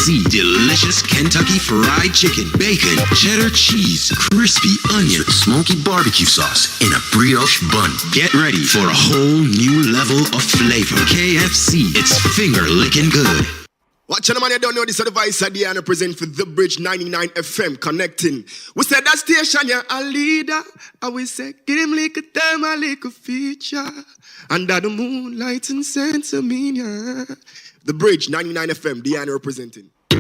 KFC, delicious Kentucky Fried Chicken, bacon, cheddar cheese, crispy onion, smoky barbecue sauce, and a brioche bun. Get ready for a whole new level of flavor. KFC, it's finger-licking good. Watch the man, you don't know this advice at the end present for The Bridge 99 FM connecting. We said that station, yeah, a leader. And we said, give him like a time, a like a feature. Under the moonlight and sense of me, yeah. The Bridge 99 FM, Diana representing. The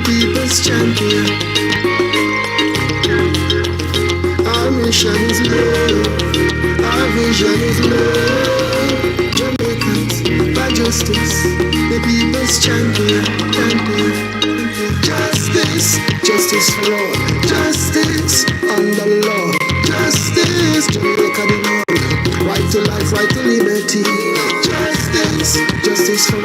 people's champion. Our mission is love. Our vision is love. Jamaicans, by justice. The people's champion. Justice, justice for all. Justice under law. Justice, Jamaica the Lord. Right to life, right to liberty. Justice, justice for all.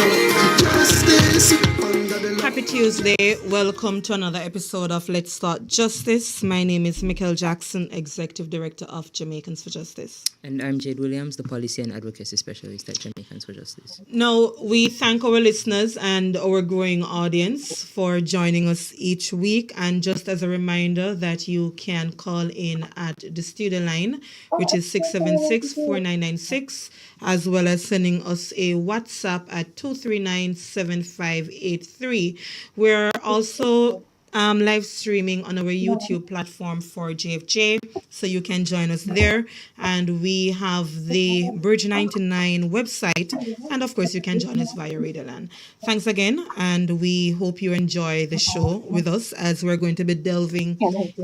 Justice under the law. Happy Tuesday. Welcome to another episode of Let's Start Justice. My name is Michael Jackson, Executive Director of Jamaicans for Justice. And I'm Jade Williams, the Policy and Advocacy Specialist at Jamaicans for Justice. Now, we thank our listeners and our growing audience for joining us each week. And just as a reminder that you can call in at the studio line, which is 676-4996, as well as sending us a WhatsApp at 239-7583. We're also live streaming on our YouTube platform for JFJ, so you can join us there. And we have the Bridge 99 website, and of course you can join us via Radioland. Thanks again, and we hope you enjoy the show with us as we're going to be delving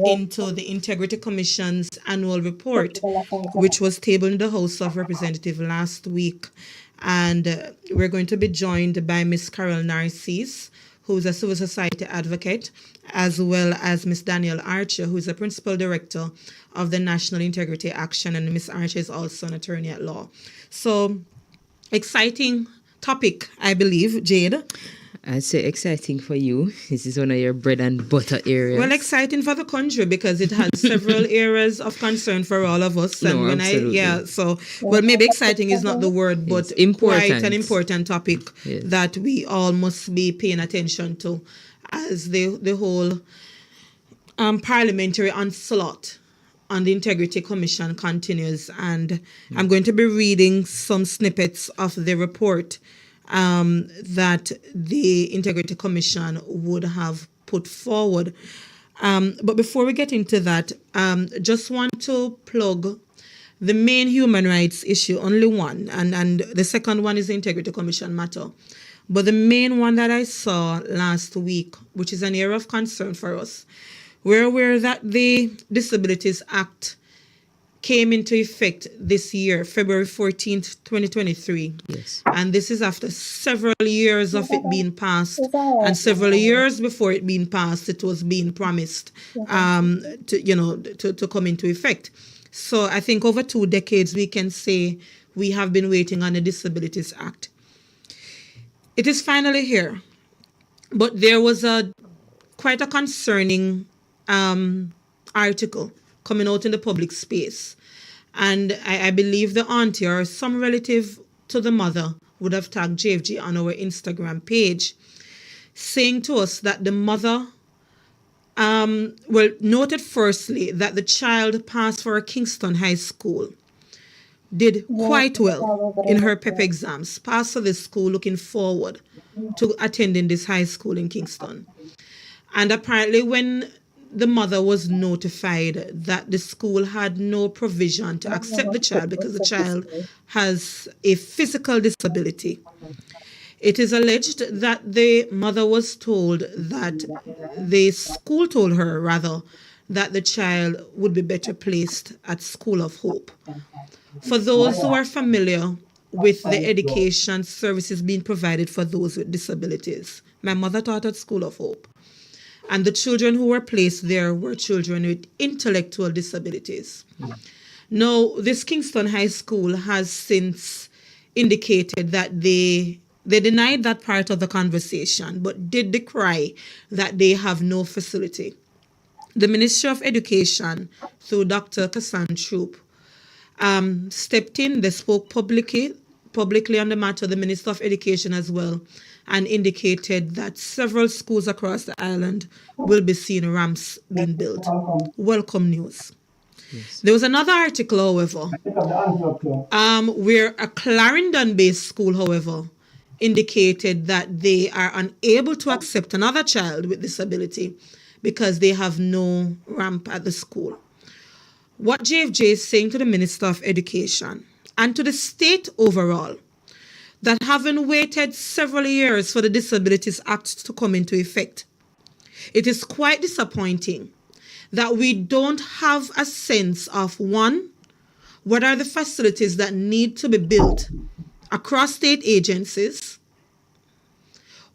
into the Integrity Commission's annual report, which was tabled in the House of Representatives last week. And we're going to be joined by Miss Carol Narcisse, who's a civil society advocate, as well as Miss Danielle Archer, who's a principal director of the National Integrity Action, and Miss Archer is also an attorney at law. So, exciting topic, I believe, Jade. I'd say exciting for you. This is one of your bread and butter areas. Well, exciting for the country because it has several areas of concern for all of us. And no, when absolutely. maybe exciting is not the word, but quite an important topic that we all must be paying attention to as the whole parliamentary onslaught on the Integrity Commission continues. And I'm going to be reading some snippets of the report that the Integrity Commission would have put forward. But before we get into that, just want to plug the main human rights issue, only one, and the second one is the Integrity Commission matter. But the main one that I saw last week, which is an area of concern for us, we're aware that the Disabilities Act came into effect this year, February 14th, 2023. Yes. And this is after several years of it being passed, and several years before it being passed, it was being promised to come into effect. So I think over 2 decades, we can say we have been waiting on the Disabilities Act. It is finally here, but there was quite a concerning article coming out in the public space. And I believe the auntie or some relative to the mother would have tagged JFG on our Instagram page, saying to us that the mother noted firstly that the child passed for a Kingston High School, did quite well in her PEP exams, passed for this school looking forward to attending this high school in Kingston. And apparently when the mother was notified that the school had no provision to accept the child because the child has a physical disability, it is alleged that the mother was told that the school told her, rather, that the child would be better placed at School of Hope. For those who are familiar with the education services being provided for those with disabilities, my mother taught at School of Hope. And the children who were placed there were children with intellectual disabilities. Now, this Kingston High School has since indicated that they denied that part of the conversation, but did decry that they have no facility. The Ministry of Education, through Dr. Kassan Troop, stepped in. They spoke publicly publicly on the matter, the Minister of Education as well, and indicated that several schools across the island will be seeing ramps being built. Welcome news. Yes. There was another article, however, where a Clarendon-based school, however, indicated that they are unable to accept another child with disability because they have no ramp at the school. What JFJ is saying to the Minister of Education and to the state overall, that having waited several years for the Disabilities Act to come into effect, it is quite disappointing that we don't have a sense of, one, what are the facilities that need to be built across state agencies?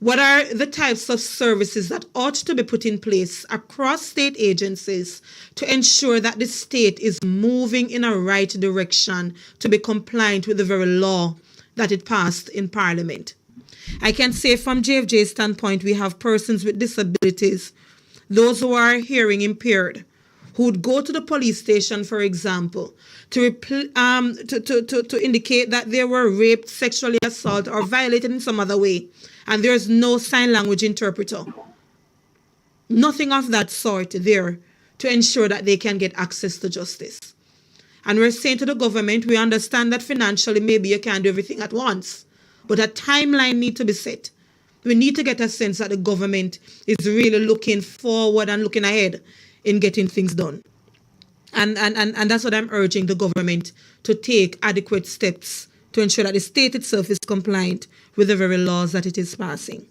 What are the types of services that ought to be put in place across state agencies to ensure that the state is moving in a right direction to be compliant with the very law that it passed in Parliament? I can say from JFJ's standpoint, we have persons with disabilities, those who are hearing impaired, who would go to the police station, for example, to indicate that they were raped, sexually assaulted, or violated in some other way, and there's no sign language interpreter. Nothing of that sort there to ensure that they can get access to justice. And we're saying to the government, we understand that financially maybe you can't do everything at once, but a timeline needs to be set. We need to get a sense that the government is really looking forward and looking ahead in getting things done. And that's what I'm urging the government to take adequate steps to ensure that the state itself is compliant with the very laws that it is passing.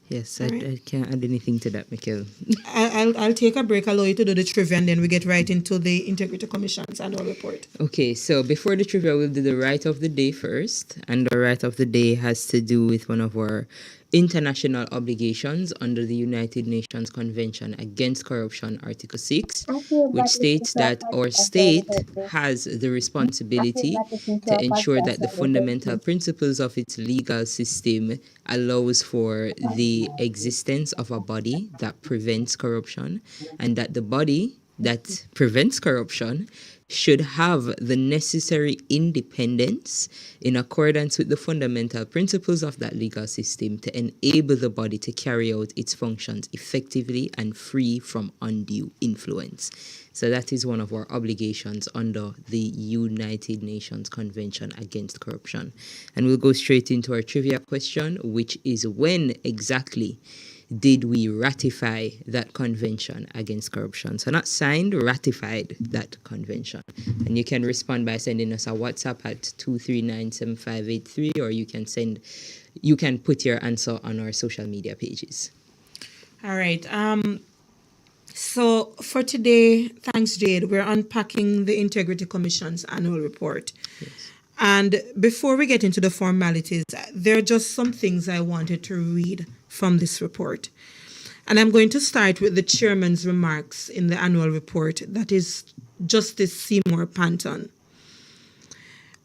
Yes, I can't add anything to that, Mikhail. I'll take a break, allow you to do the trivia, and then we get right into the Integrity Commission's annual report. Okay, so before the trivia, we'll do the right of the day first. And the right of the day has to do with one of our international obligations under the United Nations Convention Against Corruption, Article 6, which states that our state has the responsibility to ensure that the fundamental principles of its legal system allows for the existence of a body that prevents corruption, and that the body that prevents corruption should have the necessary independence in accordance with the fundamental principles of that legal system to enable the body to carry out its functions effectively and free from undue influence. So that is one of our obligations under the United Nations Convention Against Corruption. And we'll go straight into our trivia question, which is, when exactly did we ratify that convention against corruption? So not signed, ratified that convention. And you can respond by sending us a WhatsApp at 2397583, or you can put your answer on our social media pages. All right. So for today, thanks, Jade, we're unpacking the Integrity Commission's annual report. Yes. And before we get into the formalities, there are just some things I wanted to read from this report. And I'm going to start with the chairman's remarks in the annual report, that is Justice Seymour Panton.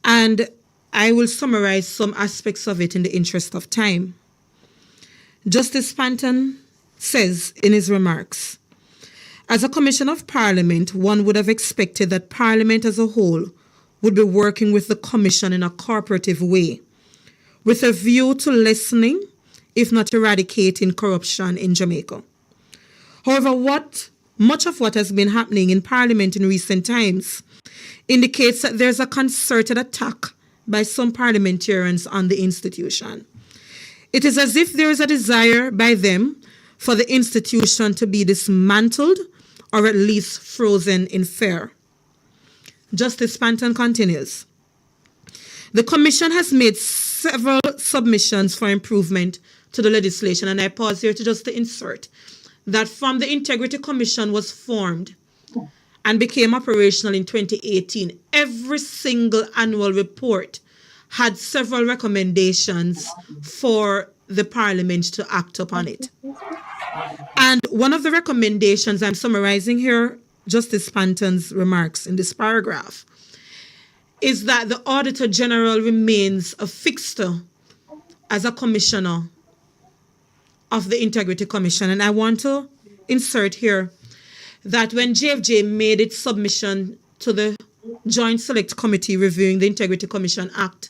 And I will summarize some aspects of it in the interest of time. Justice Panton says in his remarks, as a Commission of Parliament, one would have expected that Parliament as a whole would be working with the Commission in a cooperative way, with a view to lessening, if not eradicating, corruption in Jamaica. However, much of what has been happening in Parliament in recent times indicates that there's a concerted attack by some parliamentarians on the institution. It is as if there is a desire by them for the institution to be dismantled or at least frozen in fear. Justice Panton continues, the Commission has made several submissions for improvement to the legislation, and I pause here to insert that from the Integrity Commission was formed and became operational in 2018, every single annual report had several recommendations for the Parliament to act upon it. And one of the recommendations I'm summarizing here, Justice Panton's remarks in this paragraph, is that the Auditor General remains a fixture as a commissioner of the Integrity Commission. And I want to insert here that when JFJ made its submission to the Joint Select Committee reviewing the Integrity Commission Act,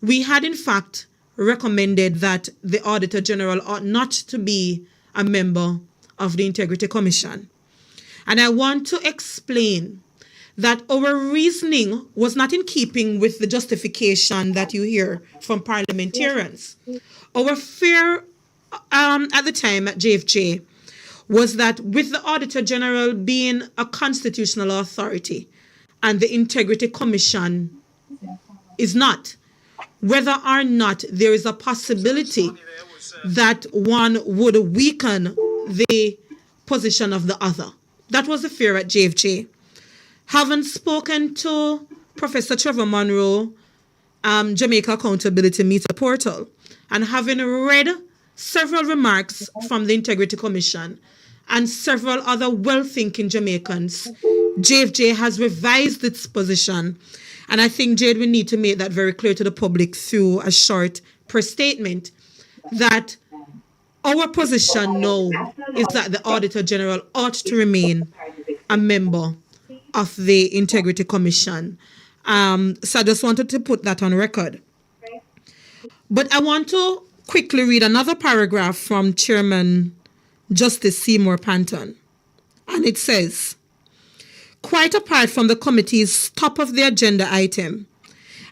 we had in fact recommended that the Auditor General ought not to be a member of the Integrity Commission. And I want to explain that our reasoning was not in keeping with the justification that you hear from parliamentarians. Our fear at the time at JFJ was that with the Auditor General being a constitutional authority and the Integrity Commission is not, whether or not there is a possibility that one would weaken the position of the other. That was the fear at JFJ. Having spoken to Professor Trevor Monroe, Jamaica Accountability Meter Portal, and having read several remarks from the Integrity Commission and several other well-thinking Jamaicans, JFJ has revised its position. And I think, Jade, we need to make that very clear to the public through a short press statement that our position now is that the Auditor General ought to remain a member of the Integrity Commission. So I just wanted to put that on record. But I want to quickly read another paragraph from Chairman Justice Seymour Panton. And it says, quite apart from the committee's top of the agenda item,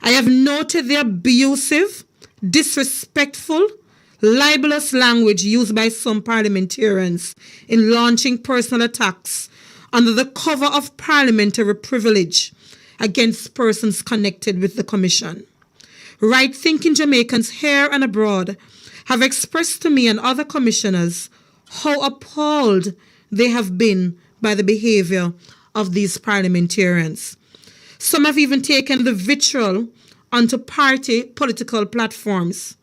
I have noted the abusive, disrespectful, libelous language used by some parliamentarians in launching personal attacks under the cover of parliamentary privilege against persons connected with the commission. Right-thinking Jamaicans here and abroad have expressed to me and other commissioners how appalled they have been by the behavior of these parliamentarians. Some have even taken the vitriol onto party political platforms.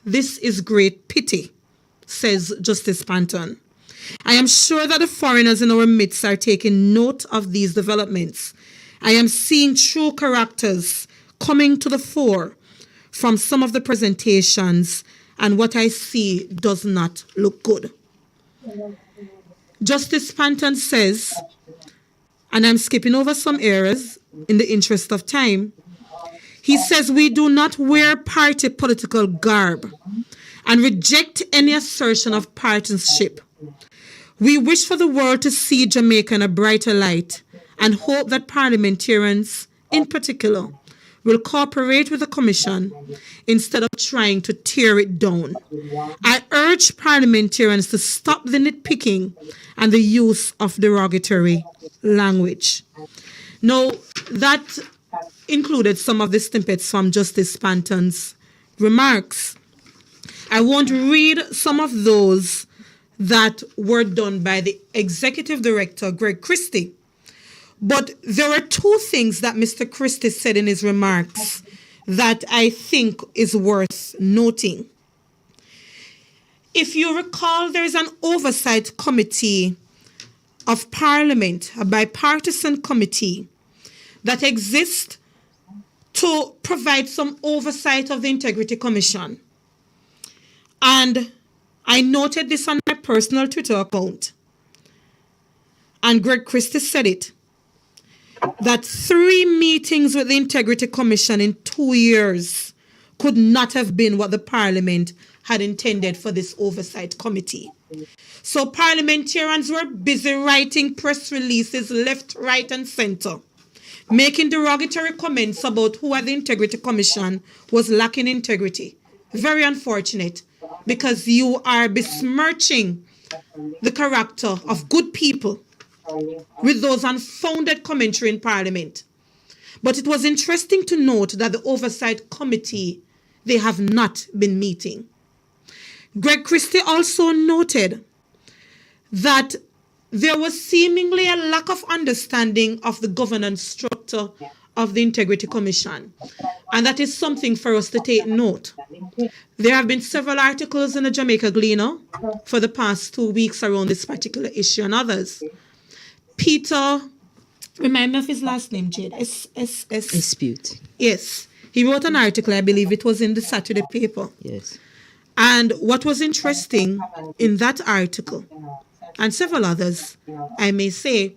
This is great pity, says Justice Panton. I am sure that the foreigners in our midst are taking note of these developments. I am seeing true characters coming to the fore from some of the presentations, and what I see does not look good. Justice Panton says, and I'm skipping over some errors in the interest of time, he says we do not wear party political garb and reject any assertion of partisanship. We wish for the world to see Jamaica in a brighter light and hope that parliamentarians, in particular, will cooperate with the Commission instead of trying to tear it down. I urge parliamentarians to stop the nitpicking and the use of derogatory language. Now, that included some of the snippets from Justice Panton's remarks. I won't read some of those that were done by the Executive Director, Greg Christie. But there were two things that Mr. Christie said in his remarks that I think is worth noting. If you recall, there is an oversight committee of Parliament, a bipartisan committee that exists to provide some oversight of the Integrity Commission. And I noted this on my personal Twitter account. And Greg Christie said it, that 3 meetings with the Integrity Commission in 2 years could not have been what the Parliament had intended for this oversight committee. So parliamentarians were busy writing press releases left, right, and center, making derogatory comments about who at the Integrity Commission was lacking integrity. Very unfortunate, because you are besmirching the character of good people with those unfounded commentary in Parliament. But it was interesting to note that the Oversight Committee, they have not been meeting. Greg Christie also noted that there was seemingly a lack of understanding of the governance structure of the Integrity Commission. And that is something for us to take note. There have been several articles in the Jamaica Gleaner for the past 2 weeks around this particular issue and others. Peter, remind me of his last name, Jade. Dispute. Yes. He wrote an article, I believe it was in the Saturday paper. Yes. And what was interesting in that article, and several others, I may say,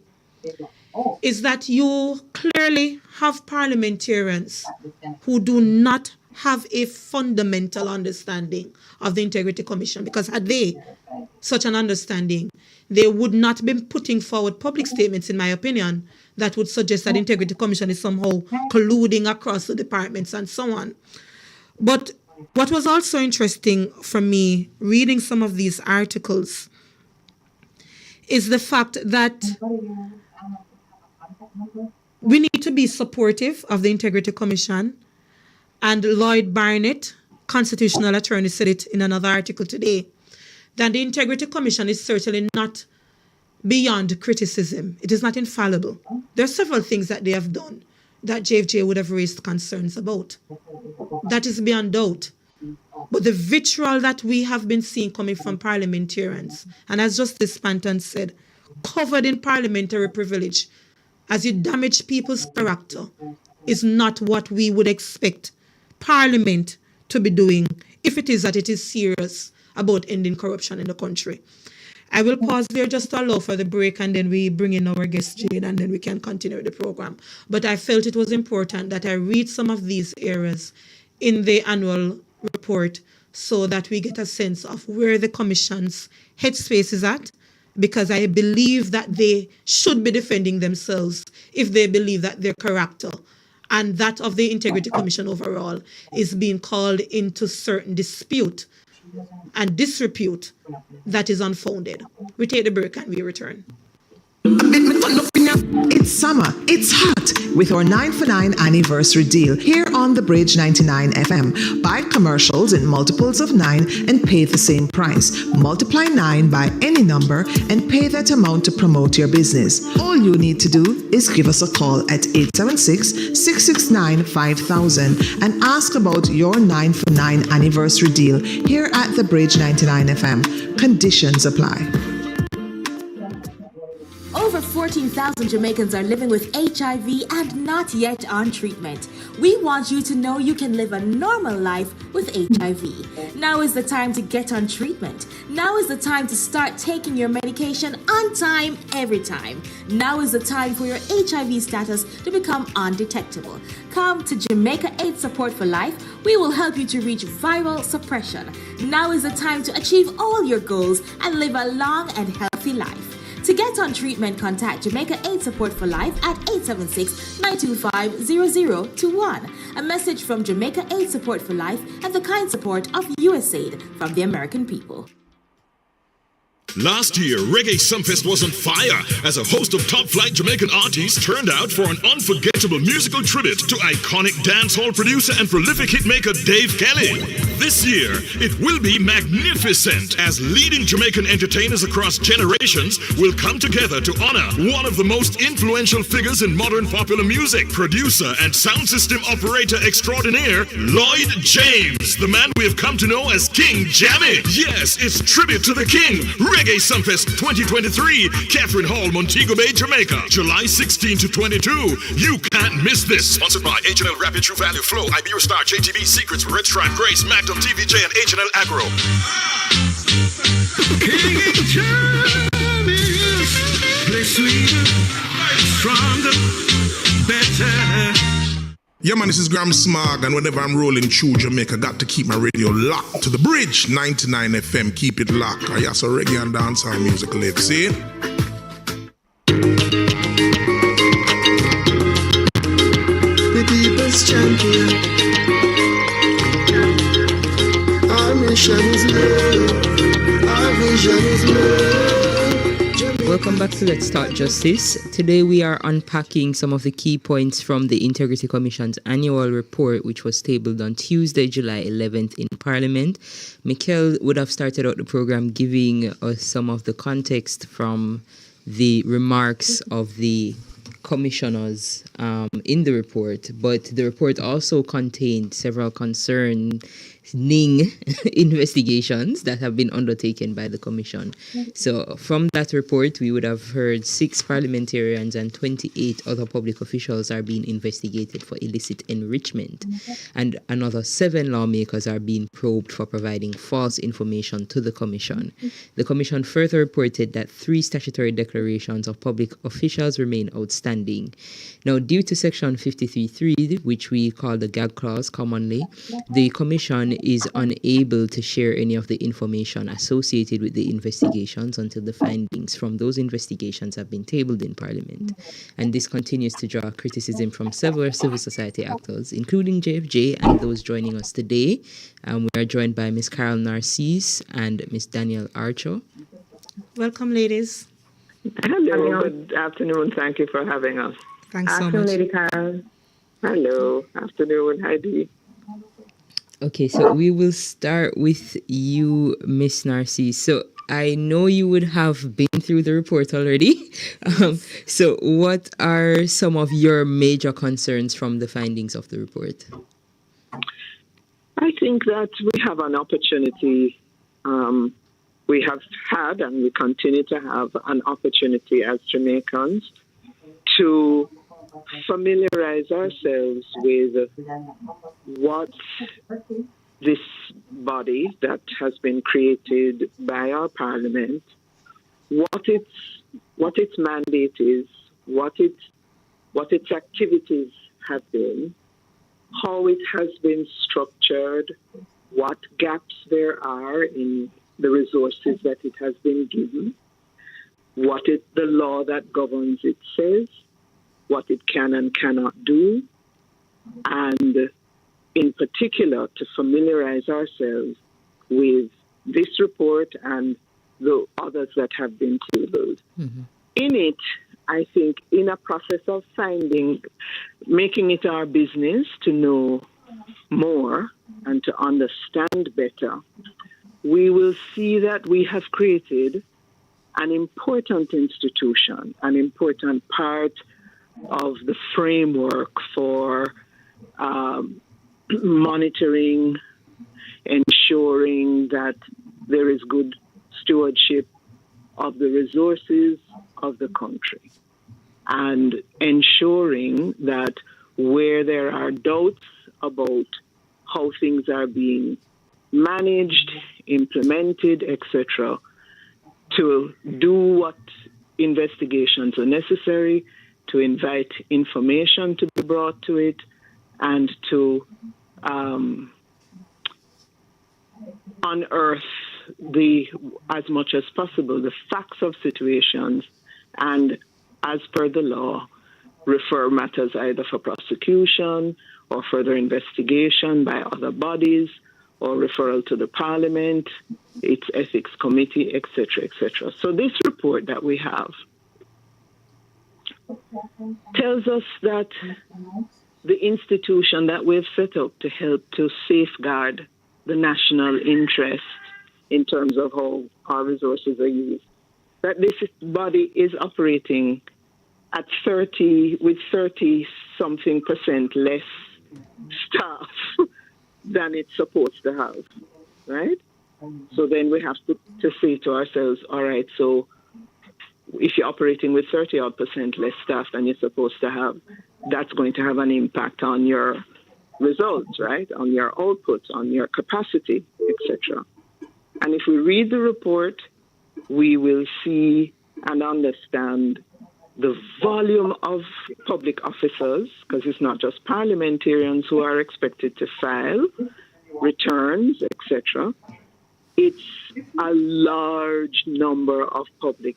is that you clearly have parliamentarians who do not have a fundamental understanding of the Integrity Commission, because had they such an understanding, they would not be putting forward public statements, in my opinion, that would suggest that the Integrity Commission is somehow colluding across the departments and so on. But what was also interesting for me reading some of these articles is the fact that we need to be supportive of the Integrity Commission. And Lloyd Barnett, constitutional attorney, said it in another article today, that the Integrity Commission is certainly not beyond criticism. It is not infallible. There are several things that they have done that JFJ would have raised concerns about. That is beyond doubt. But the vitriol that we have been seeing coming from parliamentarians, and as Justice Panton said, covered in parliamentary privilege, as you damage people's character, is not what we would expect Parliament to be doing if it is that it is serious about ending corruption in the country. I will pause there just to allow for the break, and then we bring in our guest Jade, and then we can continue the program. But I felt it was important that I read some of these areas in the annual report so that we get a sense of where the Commission's headspace is at, because I believe that they should be defending themselves if they believe that their character and that of the Integrity Commission overall is being called into certain dispute and disrepute that is unfounded. We take the break and we return. It's summer, it's hot with our 9 for 9 anniversary deal here on the Bridge 99 FM. Buy commercials in multiples of 9 and pay the same price. Multiply 9 by any number and pay that amount to promote your business. All you need to do is give us a call at 876-669-5000 and ask about your 9 for 9 anniversary deal here at the Bridge 99 FM. Conditions apply. Over 14,000 Jamaicans are living with HIV and not yet on treatment. We want you to know you can live a normal life with HIV. Now is the time to get on treatment. Now is the time to start taking your medication on time, every time. Now is the time for your HIV status to become undetectable. Come to Jamaica AIDS Support for Life. We will help you to reach viral suppression. Now is the time to achieve all your goals and live a long and healthy life. To get on treatment, contact Jamaica AIDS Support for Life at 876-925-0021. A message from Jamaica AIDS Support for Life and the kind support of USAID from the American people. Last year, Reggae Sumfest was on fire as a host of top-flight Jamaican artists turned out for an unforgettable musical tribute to iconic dancehall producer and prolific hitmaker Dave Kelly. This year, it will be magnificent as leading Jamaican entertainers across generations will come together to honor one of the most influential figures in modern popular music, producer and sound system operator extraordinaire, Lloyd James, the man we have come to know as King Jammy. Yes, it's tribute to the King. Reggae Sumfest 2023, Catherine Hall, Montego Bay, Jamaica, July 16 to 22. You can't miss this. Sponsored by H&L Rapid True Value Flow, Iberia Star, JTV Secrets, Red Stripe, Grace, Magnum, TVJ, and H&L Agro. King James, play sweeter, stronger, better. Yeah, man, this is Graham Smog, and whenever I'm rolling through Jamaica, got to keep my radio locked to the Bridge 99 FM. Keep it locked. I have some reggae and dancehall music live. See? The people's champion. Our mission is love. Our vision is love. Welcome back to Let's Talk Justice. Today we are unpacking some of the key points from the Integrity Commission's annual report, which was tabled on Tuesday, July 11th in Parliament. Mikhail would have started out the program giving us some of the context from the remarks of the commissioners in the report, but the report also contained several concerns investigations that have been undertaken by the Commission. So from that report, we would have heard 6 parliamentarians and 28 other public officials are being investigated for illicit enrichment, and another 7 lawmakers are being probed for providing false information to the Commission. The Commission further reported that 3 statutory declarations of public officials remain outstanding. Now, due to Section 53.3, which we call the gag clause commonly, the Commission is unable to share any of the information associated with the investigations until the findings from those investigations have been tabled in Parliament. And this continues to draw criticism from several civil society actors, including JFJ and those joining us today. We are joined by Ms. Carol Narcisse and Ms. Danielle Archer. Welcome, ladies. Hello, good afternoon. Thank you for having us. Thanks so Afternoon, much. Lady Carol. Hello, afternoon, Heidi. Okay, so we will start with you, Miss Narcisse. So I know you would have been through the report already. So what are some of your major concerns from the findings of the report? I think that we have an opportunity. We have had and we continue to have an opportunity as Jamaicans to familiarize ourselves with what this body that has been created by our Parliament, what its mandate is, what its activities have been, how it has been structured, what gaps there are in the resources that it has been given, the law that governs it says, what it can and cannot do, and in particular to familiarize ourselves with this report and the others that have been tabled. Mm-hmm. In it, I think in a process of making it our business to know more and to understand better, we will see that we have created an important institution, an important part of the framework for monitoring, ensuring that there is good stewardship of the resources of the country, and ensuring that where there are doubts about how things are being managed, implemented, etc., to do what investigations are necessary, to invite information to be brought to it, and to unearth as much as possible the facts of situations, and as per the law, refer matters either for prosecution or further investigation by other bodies, or referral to the Parliament, its ethics committee, etc., etc. So this report that we have tells us that the institution that we've set up to help to safeguard the national interest in terms of how our resources are used, that this body is operating at 30-something% less staff than it's supposed to have, right? So then we have to say to ourselves, all right, so if you're operating with 30-odd% less staff than you're supposed to have, that's going to have an impact on your results, right? On your output, on your capacity, etc. And if we read the report, we will see and understand the volume of public officers, because it's not just parliamentarians who are expected to file returns, etc. It's a large number of public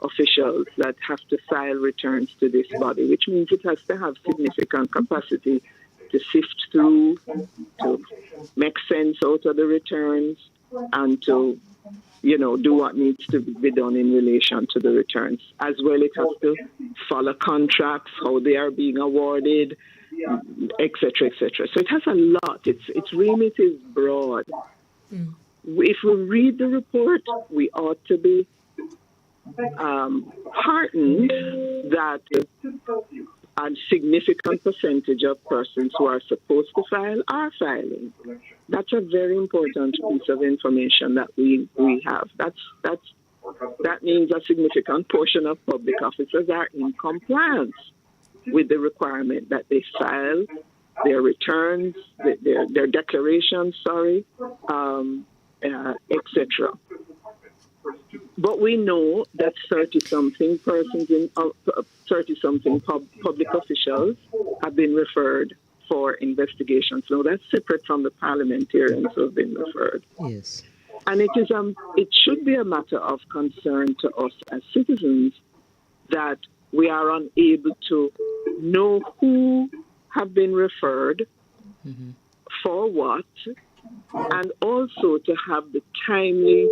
officials that have to file returns to this body, which means it has to have significant capacity to sift through, to make sense out of the returns, and to do what needs to be done in relation to the returns. As well, it has to follow contracts, how they are being awarded, etc., etc. So it has a lot. Its remit is broad. Mm. If we read the report, we ought to be heartened that a significant percentage of persons who are supposed to file are filing. That's a very important piece of information that we have. That means a significant portion of public officers are in compliance with the requirement that they file their returns, their declarations, etc. But we know that 30-something persons, 30-something public officials have been referred for investigations. Now that's separate from the parliamentarians who have been referred. Yes. And it should be a matter of concern to us as citizens that we are unable to know who have been referred for what, and also to have the timely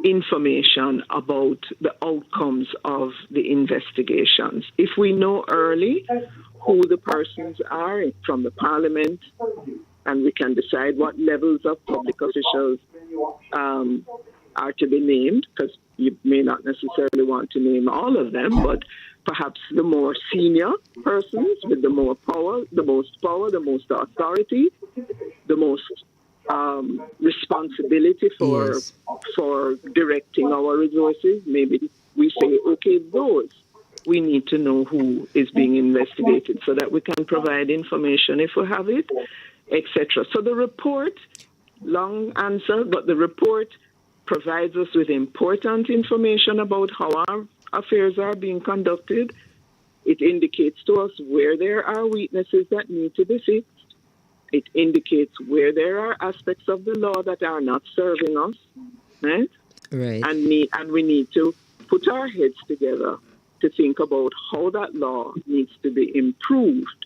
information about the outcomes of the investigations. If we know early who the persons are from the parliament, and we can decide what levels of public officials are to be named, because you may not necessarily want to name all of them, but perhaps the more senior persons with the most power, the most authority, the most responsibility for directing our resources. Maybe we say, okay, those we need to know who is being investigated so that we can provide information if we have it, etc. So the report, long answer, but the report provides us with important information about how our affairs are being conducted. It indicates to us where there are weaknesses that need to be fixed. It indicates where there are aspects of the law that are not serving us, right? Right. And we need to put our heads together to think about how that law needs to be improved.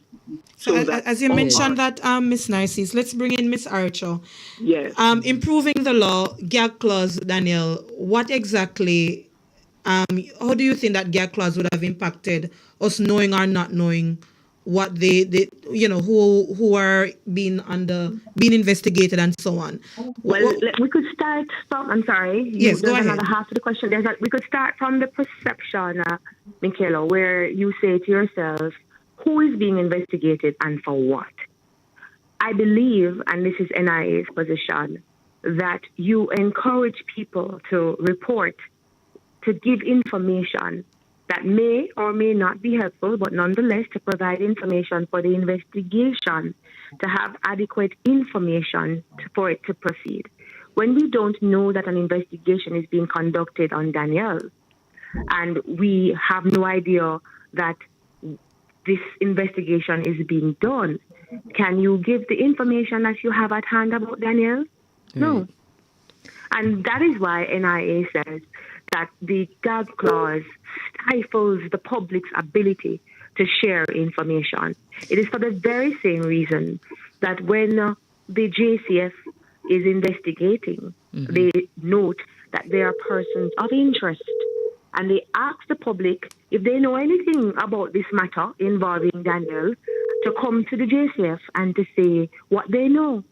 So as you mentioned that, Miss Narcisse, let's bring in Miss Archer. Yes. Improving the law, gag clause, Daniel, what exactly, how do you think that gag clause would have impacted us knowing or not knowing what they who are being investigated and so on? Well, we could start from, I'm sorry. Yes, go ahead. Another half of the question. We could start from the perception, Michaela, where you say to yourself, who is being investigated and for what? I believe, and this is NIA's position, that you encourage people to report, to give information that may or may not be helpful, but nonetheless to provide information for the investigation, to have adequate information for it to proceed. When we don't know that an investigation is being conducted on Danielle, and we have no idea that this investigation is being done, can you give the information that you have at hand about Danielle? No. And that is why NIA says that the gag clause stifles the public's ability to share information. It is for the very same reason that when the JCF is investigating, they note that there are persons of interest, and they ask the public if they know anything about this matter involving Daniel to come to the JCF and to say what they know.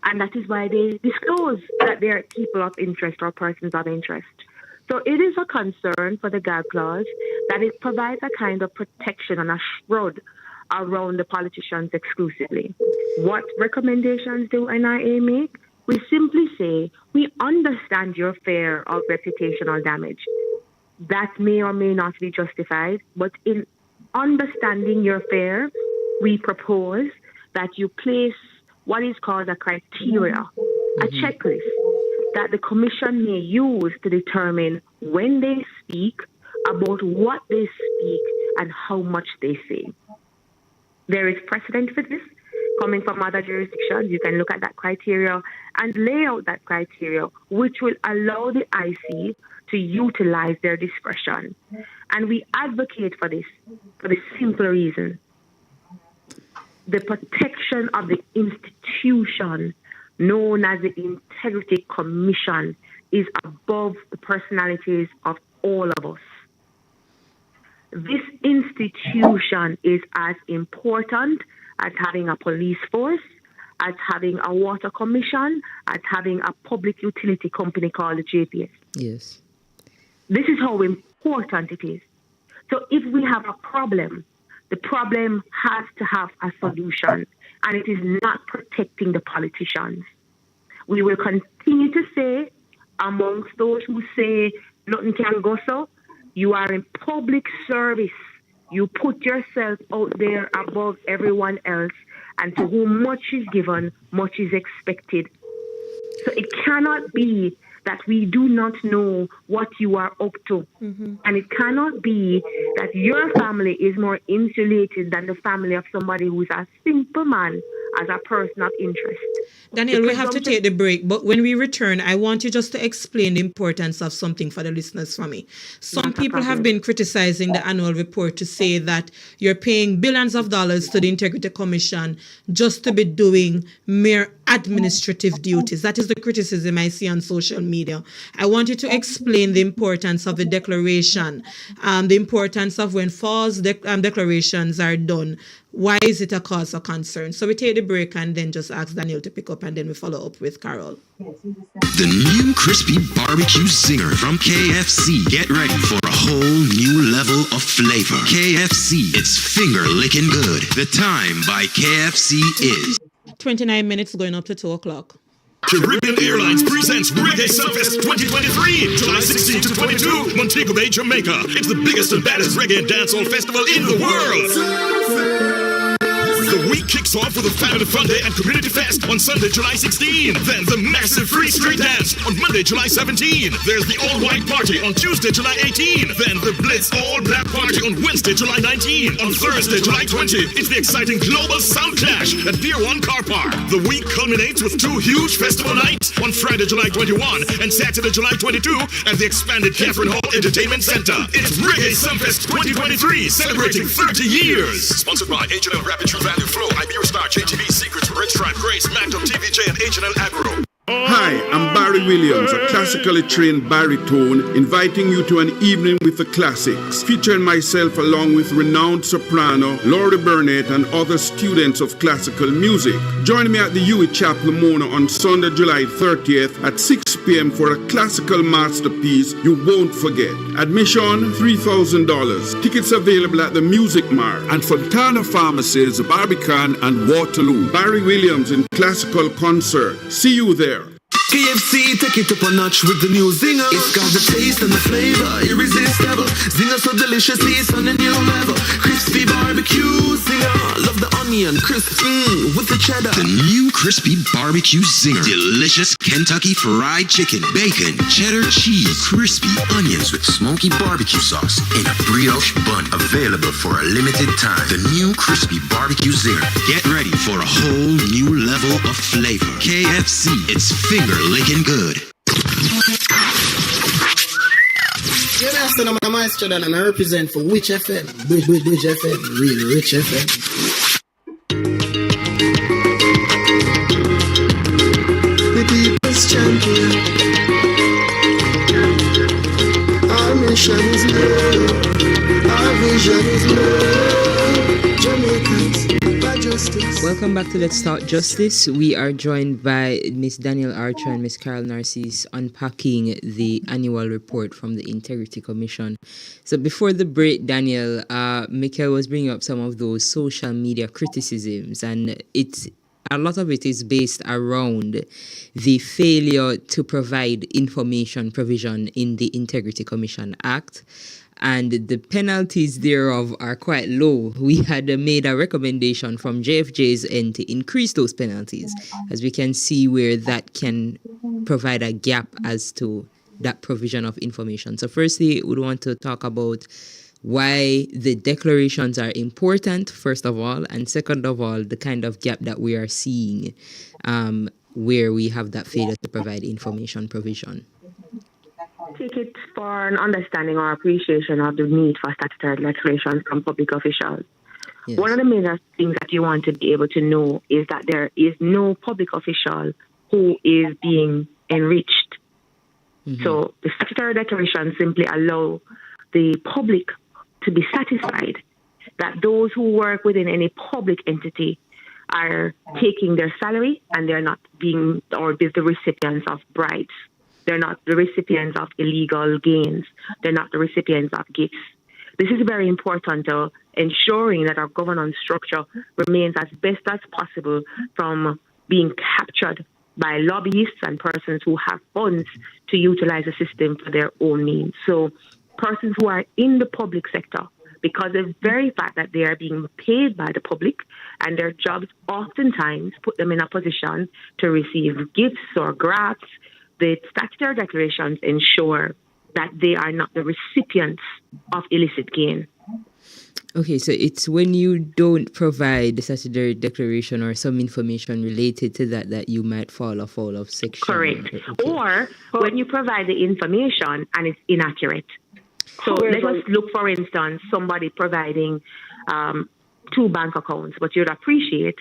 And that is why they disclose that they are people of interest or persons of interest. So it is a concern for the gag clause that it provides a kind of protection and a shroud around the politicians exclusively. What recommendations do NIA make? We simply say, we understand your fear of reputational damage. That may or may not be justified, but in understanding your fear, we propose that you place what is called a criteria, a checklist that the commission may use to determine when they speak, about what they speak, and how much they say. There is precedent for this coming from other jurisdictions. You can look at that criteria and lay out that criteria, which will allow the IC to utilize their discretion. And we advocate for this for the simple reason: the protection of the institution known as the Integrity Commission is above the personalities of all of us. This institution is as important as having a police force, as having a water commission, as having a public utility company called the JPS. Yes. This is how important it is. So if we have a problem, the problem has to have a solution. and it is not protecting the politicians. We will continue to say, amongst those who say nothing can go so, you are in public service. You put yourself out there above everyone else, and to whom much is given, much is expected. So it cannot be that we do not know what you are up to. And it cannot be that your family is more insulated than the family of somebody who's a simple man as a person of interest. Daniel, we have to take the break, but when we return, I want you just to explain the importance of something for the listeners for me. Some people have been criticizing the annual report to say that you're paying billions of dollars to the Integrity Commission just to be doing mere administrative duties. That is the criticism I see on social media. I want you to explain the importance of the declaration, the importance of when false declarations are done. Why is it a cause of concern? So we take the break and then just ask Daniel to pick up, and then we follow up with Carol. The new crispy barbecue zinger from KFC. Get ready for a whole new level of flavor. KFC, it's finger licking good. The time by KFC is 29 minutes going up to 2 o'clock. Caribbean Airlines presents Reggae Sunfest 2023, July 16 to 22, Montego Bay, Jamaica. It's the biggest and baddest reggae and dancehall festival in the world. The week kicks off with a family fun day and community fest on Sunday, July 16. Then the massive free street dance on Monday, July 17. There's the all-white party on Tuesday, July 18. Then the Blitz all-black party on Wednesday, July 19. On Thursday, July 20, it's the exciting Global Sound Clash at Pier 1 Car Park. The week culminates with 2 huge festival nights on Friday, July 21 and Saturday, July 22 at the expanded Catherine Hall Entertainment Center. It's Reggae Sunfest 2023, celebrating 30 years. Sponsored by H&L Rapid True Value Flow, Iberostar, JTV, Secrets, Red Stripe, Grace, Magnum, TVJ, and H&L Agro. Hi, I'm Barry Williams, a classically trained baritone, inviting you to an evening with the classics, featuring myself along with renowned soprano Laurie Burnett and other students of classical music. Join me at the Hewitt Chapel, Mona on Sunday, July 30th at 6 p.m. for a classical masterpiece you won't forget. Admission $3,000. Tickets available at the Music Mart and Fontana Pharmacies, Barbican and Waterloo. Barry Williams in classical concert. See you there. KFC, take it up a notch with the new zinger. It's got the taste and the flavor, irresistible. Zinger so deliciously, it's on a new level. Crispy barbecue zinger, love the onion, crisp with the cheddar. the new crispy barbecue zinger. Delicious Kentucky fried chicken, bacon, cheddar cheese, crispy onions with smoky barbecue sauce in a brioche bun. Available for a limited time. The new crispy barbecue zinger. Get ready for a whole new level of flavor. KFC, it's finger licking good. Yeah, that's the number Maestro and I represent for which FM? Bridge FM, really rich FM. The people's champion. Our mission is love. Our vision is love. Jamaicans, by justice. Welcome back to Let's Talk Justice. We are joined by Miss Danielle Archer and Miss Carol Narcisse unpacking the annual report from the Integrity Commission. So before the break, Danielle, Michael was bringing up some of those social media criticisms, and a lot of it is based around the failure to provide information provision in the Integrity Commission Act. And the penalties thereof are quite low. We had made a recommendation from JFJ's end to increase those penalties, as we can see where that can provide a gap as to that provision of information. So firstly, we want to talk about why the declarations are important, first of all, and second of all, the kind of gap that we are seeing where we have that failure to provide information provision. Take it for an understanding or appreciation of the need for statutory declarations from public officials. Yes. One of the major things that you want to be able to know is that there is no public official who is being enriched. Mm-hmm. So the statutory declaration simply allow the public to be satisfied that those who work within any public entity are taking their salary and they're not being or be the recipients of bribes. They're not the recipients of illegal gains. They're not the recipients of gifts. this is very important to ensuring that our governance structure remains as best as possible from being captured by lobbyists and persons who have funds to utilize the system for their own means. So persons who are in the public sector, because of the very fact that they are being paid by the public and their jobs oftentimes put them in a position to receive gifts or grants, the statutory declarations ensure that they are not the recipients of illicit gain. Okay, so it's when you don't provide the statutory declaration or some information related to that you might fall afoul of section. Correct. Okay. Or when you provide the information and it's inaccurate. So let us look, for instance, somebody providing 2 bank accounts, but you'd appreciate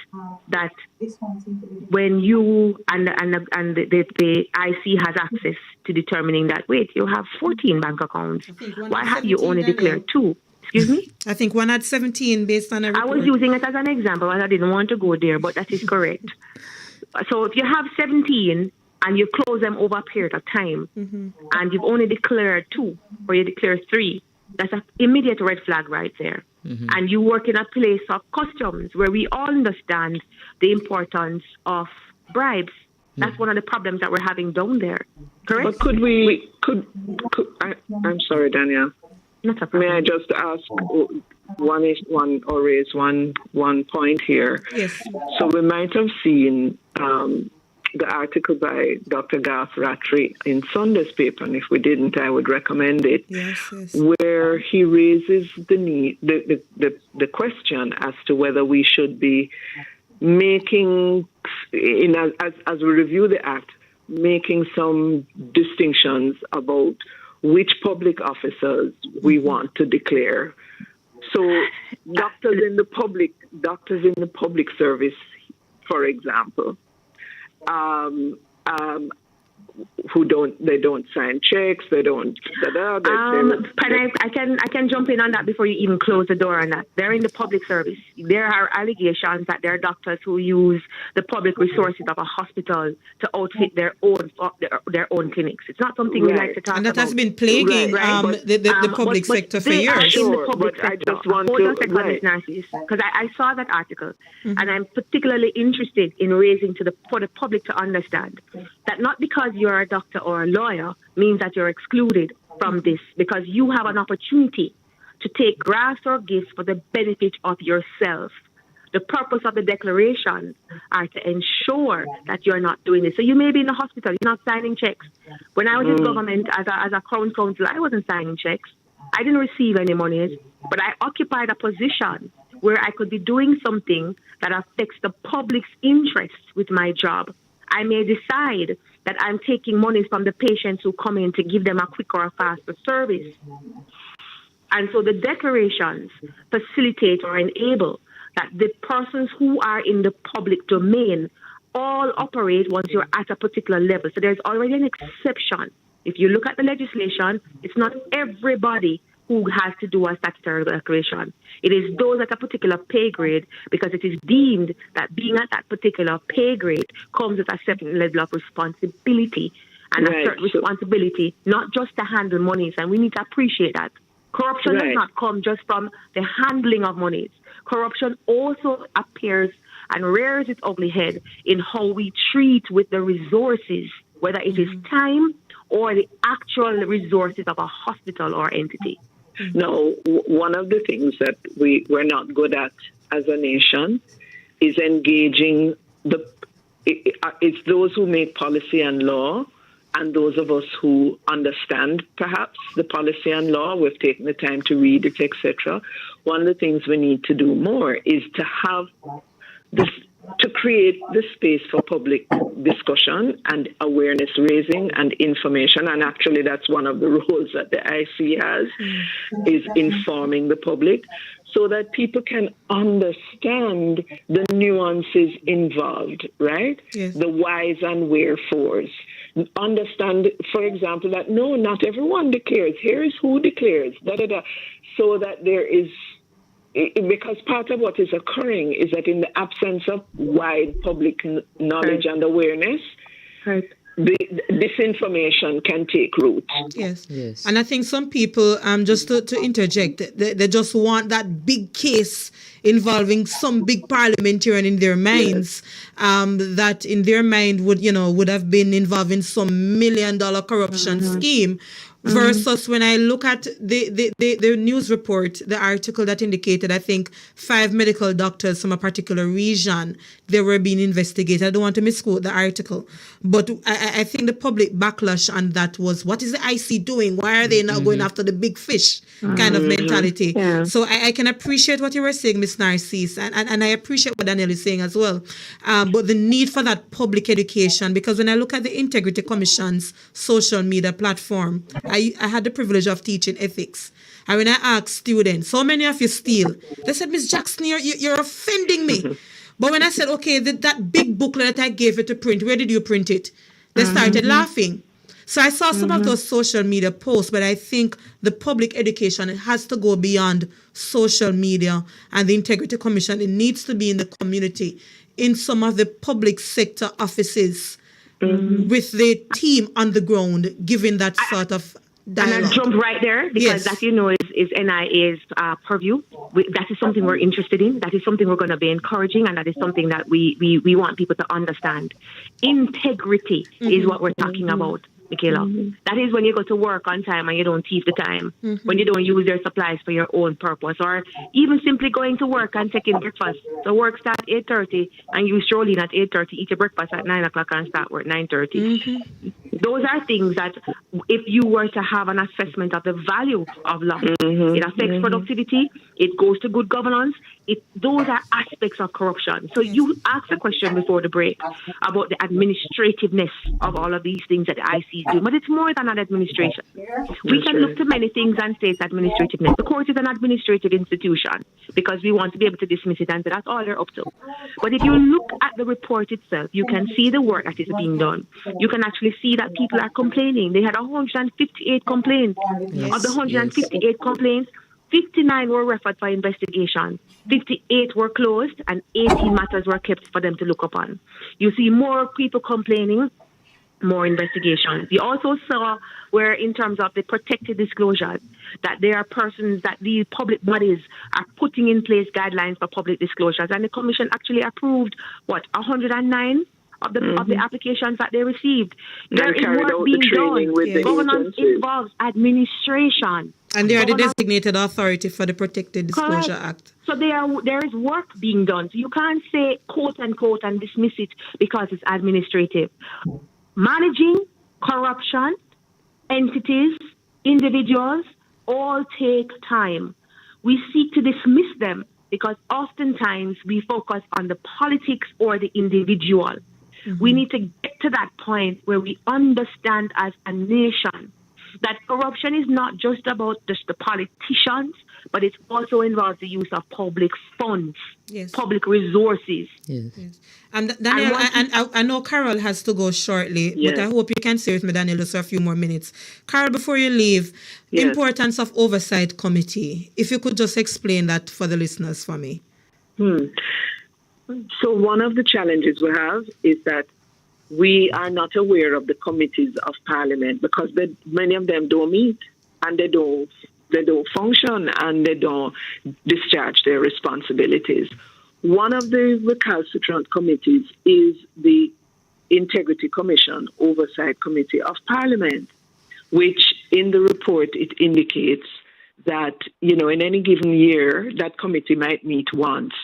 that when you and the IC has access to determining that, wait, you have 14 bank accounts. Why have you only declared 2? Excuse me? I think one had 17 based on a report. I was using it as an example, and I didn't want to go there, but that is correct. So if you have 17 and you close them over a period of time, and you've only declared 2 or you declare 3, that's an immediate red flag right there. And you work in a place of customs where we all understand the importance of bribes. That's one of the problems that we're having down there. Correct? But I'm sorry, Danielle. May I just ask raise one point here? Yes. So we might have seen the article by Dr. Garth Rattray in Sunday's paper, and if we didn't, I would recommend it. Yes. Where he raises the question as to whether we should be making, as we review the act, making some distinctions about which public officers we want to declare. So doctors in the public service, for example, who don't sign checks, they don't. I can jump in on that before you even close the door on that. They're in the public service. There are allegations that there are doctors who use the public resources of a hospital to outfit their own clinics. It's not something we like to talk about. And that has been plaguing the public sector for years. But I just want because I saw that article, and I'm particularly interested in raising for the public to understand that not because you're a doctor or a lawyer means that you're excluded from this, because you have an opportunity to take grants or gifts for the benefit of yourself. The purpose of the declarations are to ensure that you're not doing this. So you may be in the hospital, you're not signing checks. When I was in government as a crown counsel, I wasn't signing checks. I didn't receive any monies, but I occupied a position where I could be doing something that affects the public's interests with my job. I may decide that I'm taking monies from the patients who come in to give them a quicker or faster service. And so the declarations facilitate or enable that the persons who are in the public domain all operate once you're at a particular level. So there's already an exception. If you look at the legislation, it's not everybody who has to do a statutory declaration. It is those at a particular pay grade, because it is deemed that being at that particular pay grade comes with a certain level of responsibility and a certain responsibility, not just to handle monies. And we need to appreciate that. Corruption does not come just from the handling of monies. Corruption also appears and rears its ugly head in how we treat with the resources, whether it is time or the actual resources of a hospital or entity. Now, one of the things that we're not good at as a nation is engaging it's those who make policy and law, and those of us who understand perhaps the policy and law, we've taken the time to read it, etc. One of the things we need to do more is to have this, to create the space for public discussion and awareness raising and information. And actually that's one of the roles that the IC has, is informing the public so that people can understand the nuances involved, right? Yes. The whys and wherefores. Understand, for example, that no, not everyone declares. Here is who declares, so that there is, because part of what is occurring is that in the absence of wide public knowledge and awareness, the disinformation can take root. Yes. And I think some people, just to interject, they just want that big case involving some big parliamentarian in their minds, that in their mind would have been involving some $1 million corruption scheme. Versus when I look at the news report, the article that indicated, I think, 5 medical doctors from a particular region, they were being investigated. I don't want to misquote the article, but I think the public backlash on that was, what is the IC doing? Why are they not going after the big fish kind of mentality? Yeah. So I can appreciate what you were saying, Miss Narcisse, and I appreciate what Daniel is saying as well. But the need for that public education, because when I look at the Integrity Commission's social media platform, I had the privilege of teaching ethics. And when I asked students, so many of you steal, they said, Miss Jackson, you're offending me. But when I said, okay, that big booklet that I gave you to print, where did you print it? They started laughing. So I saw some of those social media posts, but I think the public education, it has to go beyond social media and the Integrity Commission. It needs to be in the community, in some of the public sector offices, with the team on the ground, giving that sort of dialogue. And I'll jump right there, because that, is NIA's purview. That is something we're interested in. That is something we're going to be encouraging, and that is something that we want people to understand. Integrity is what we're talking about, Michaela. That is when you go to work on time and you don't thief the time, when you don't use your supplies for your own purpose, or even simply going to work and taking breakfast. So work starts 8:30 and you stroll in at 8:30, eat your breakfast at 9 o'clock and start work 9:30. Those are things that, if you were to have an assessment of the value of law, it affects productivity, it goes to good governance. Those are aspects of corruption. So you asked a question before the break about the administrativeness of all of these things that the IC do, but it's more than an administration. We can look to many things and say it's administrativeness. The court is an administrative institution because we want to be able to dismiss it and say that's all they're up to. But if you look at the report itself, you can see the work that is being done. You can actually see that people are complaining. They had 158 complaints. Of the 158 complaints, 59 were referred for investigation, 58 were closed, and 18 matters were kept for them to look upon. You see more people complaining, more investigations. You also saw where, in terms of the protected disclosures, that there are persons that the public bodies are putting in place guidelines for public disclosures, and the Commission actually approved, 109 of the applications that they received. There is work being done. Governance involves administration. And they are the designated authority for the Protected Disclosure Act. So there is work being done. So you can't say quote unquote and dismiss it because it's administrative. Managing corruption, entities, individuals, all take time. We seek to dismiss them because oftentimes we focus on the politics or the individual. We need to get to that point where we understand as a nation that corruption is not just about just the politicians, but it also involves the use of public funds, public resources. And Daniel, I know Carol has to go shortly, but I hope you can stay with me, Daniel, just for a few more minutes. Carol, before you leave, importance of oversight committee. If you could just explain that for the listeners for me. So one of the challenges we have is that we are not aware of the committees of Parliament because many of them don't meet and they don't function and they don't discharge their responsibilities. One of the recalcitrant committees is the Integrity Commission Oversight Committee of Parliament, which in the report it indicates that, in any given year, that committee might meet once,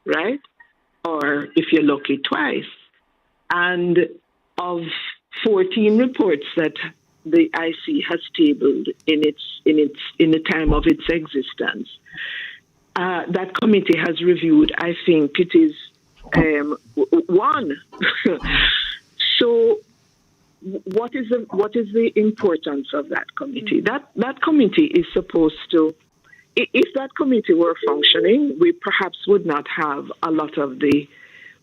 right? Or if you're lucky, twice. And of 14 reports that the IC has tabled in the time of its existence, that committee has reviewed, I think it is one. So what is the importance of that committee? That committee is supposed to, if that committee were functioning, we perhaps would not have a lot of the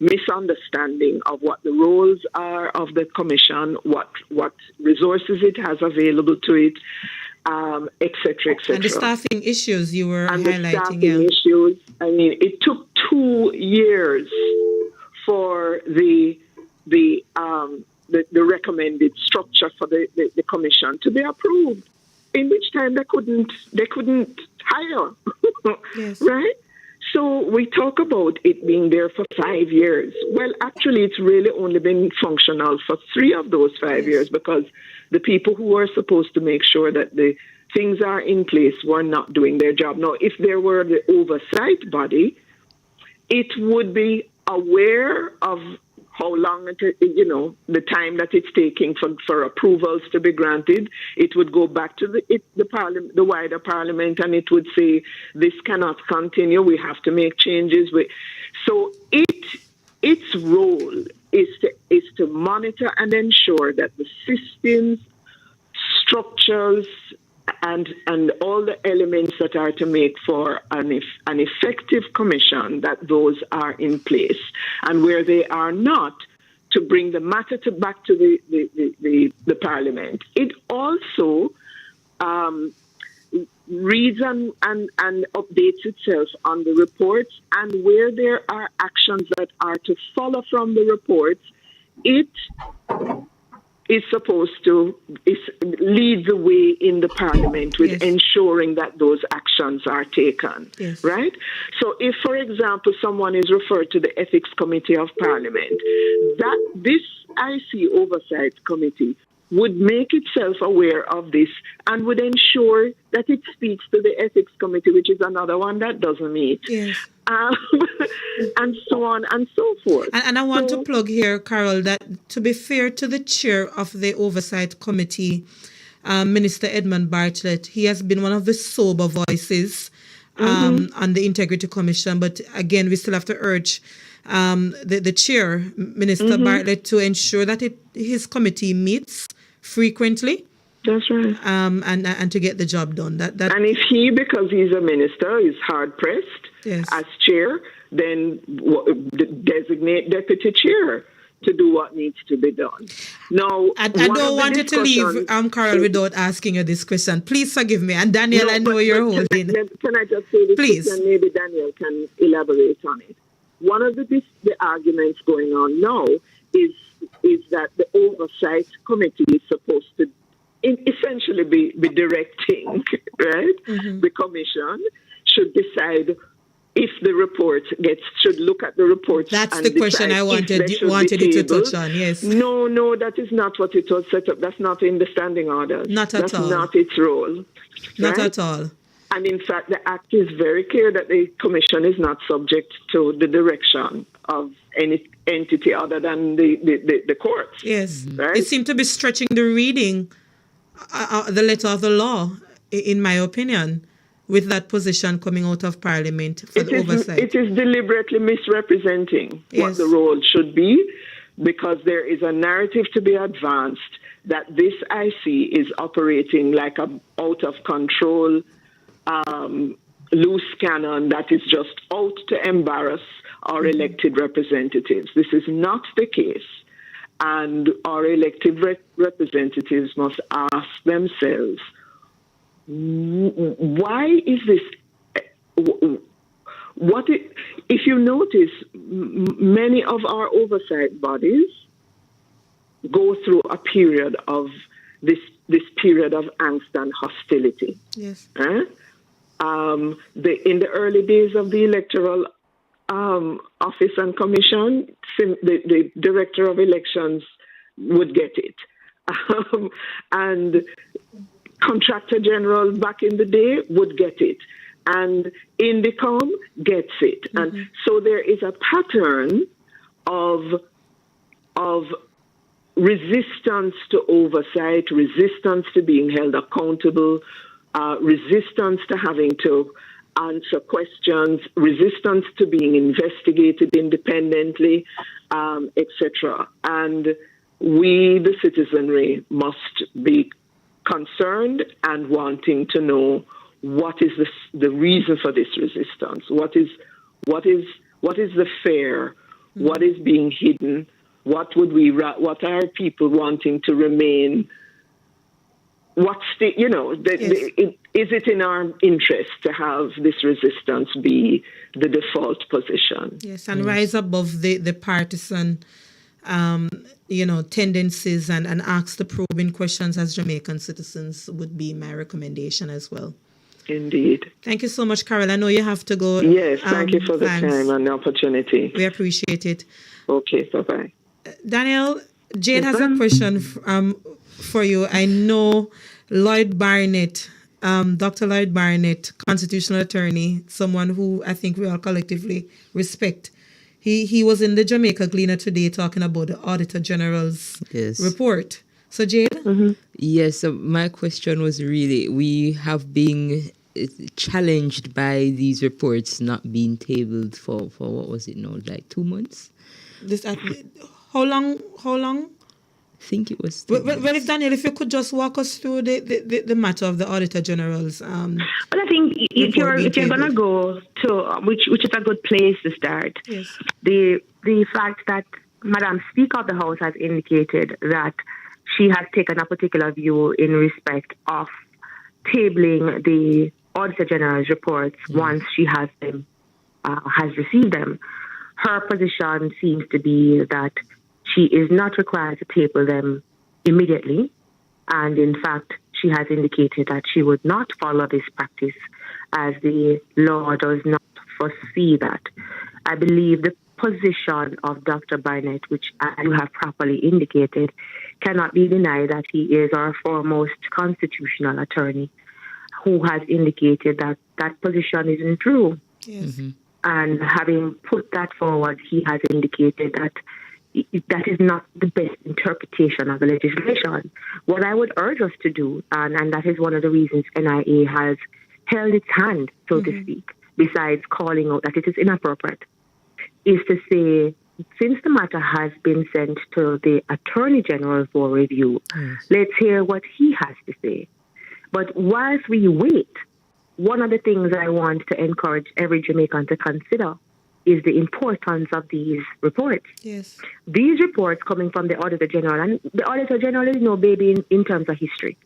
misunderstanding of what the roles are of the commission, what resources it has available to it, et cetera, et cetera. And the staffing issues you were highlighting. The staffing issues. I mean, it took 2 years for the the recommended structure for the commission to be approved. In which time they couldn't hire, Yes. right? So we talk about it being there for 5 years. Well, actually, it's really only been functional for 3 of those 5 years, because the people who are supposed to make sure that the things are in place were not doing their job. Now, if there were the oversight body, it would be aware of how long the time that it's taking for approvals to be granted. It would go back to the parliament, the wider parliament, and it would say this cannot continue. We have to make changes. So its role is to monitor and ensure that the systems, structures, and all the elements that are to make for an effective commission, that those are in place. And where they are not, to bring the matter back to the parliament. It also reads and updates itself on the reports, and where there are actions that are to follow from the reports, it is supposed to lead the way in the parliament with ensuring that those actions are taken, right? So if, for example, someone is referred to the Ethics Committee of Parliament, that this IC Oversight Committee would make itself aware of this and would ensure that it speaks to the Ethics Committee, which is another one that doesn't meet. Yes. And so on and so forth. And I want to plug here, Carol, that to be fair to the chair of the Oversight Committee, Minister Edmund Bartlett, he has been one of the sober voices on the Integrity Commission. But again, we still have to urge the chair, Minister Bartlett, to ensure that his committee meets frequently. That's right. And to get the job done. And if he, because he's a minister, is hard pressed as chair, then designate deputy chair to do what needs to be done. Now, I don't want you to leave, Carol, without asking you this question. Please forgive me. And Daniel, I know you're holding. Can I just say this? Please. And maybe Daniel can elaborate on it. One of the arguments going on now is that the Oversight Committee is supposed to essentially be directing, right? The commission should decide if the report should look at the report. That's the question I wanted you to touch on, yes. No, that is not what it was set up. That's not in the standing order. Not at all. That's not its role. Not right? at all. And in fact, the Act is very clear that the commission is not subject to the direction of any entity other than the courts. Yes. Right? It seemed to be stretching the reading, the letter of the law, in my opinion, with that position coming out of Parliament for the oversight. It is deliberately misrepresenting what the role should be, because there is a narrative to be advanced that this IC is operating like a out of control loose cannon that is just out to embarrass our elected representatives. This is not the case. And our elected representatives must ask themselves, why is this? If you notice, many of our oversight bodies go through a period of this period of angst and hostility. Yes. In the early days of the electoral office and commission, the director of elections would get it. And contractor general back in the day would get it. And Indicom gets it. And so there is a pattern of resistance to oversight, resistance to being held accountable, resistance to having to answer questions, resistance to being investigated independently, etc. And we, the citizenry, must be concerned and wanting to know what is the reason for this resistance. What is the fear? What is being hidden? What are people wanting to remain? Is it in our interest to have this resistance be the default position? Yes, and rise above the partisan tendencies and ask the probing questions as Jamaican citizens would be my recommendation as well. Indeed. Thank you so much, Carol. I know you have to go. Yes, thank you for the thanks. time and the opportunity. We appreciate it. Okay, bye-bye. Daniel, Jade has a question for you. I know Lloyd Barnett, Dr. Lloyd Barnett, constitutional attorney, someone who I think we all collectively respect. He was in the Jamaica Gleaner today talking about the Auditor General's report. So, Jade? Yes, so my question was really, we have been challenged by these reports not being tabled for what was it now, like 2 months? How long? I think it was. Well, if Daniel, if you could just walk us through the matter of the Auditor General's. Well, I think if you're gonna go to which is a good place to start. Yes. The fact that Madam Speaker of the House has indicated that she has taken a particular view in respect of tabling the Auditor General's reports once she has them, has received them. Her position seems to be that she is not required to table them immediately. And in fact, she has indicated that she would not follow this practice as the law does not foresee that. I believe the position of Dr. Barnett, which you have properly indicated, cannot be denied that he is our foremost constitutional attorney who has indicated that that position isn't true. Yes. And having put that forward, he has indicated that that is not the best interpretation of the legislation. What I would urge us to do, and that is one of the reasons NIA has held its hand, so to speak, besides calling out that it is inappropriate, is to say, since the matter has been sent to the Attorney General for review, let's hear what he has to say. But whilst we wait, one of the things I want to encourage every Jamaican to consider is the importance of these reports. Yes. These reports coming from the Auditor General, and the Auditor General is no baby in terms of history.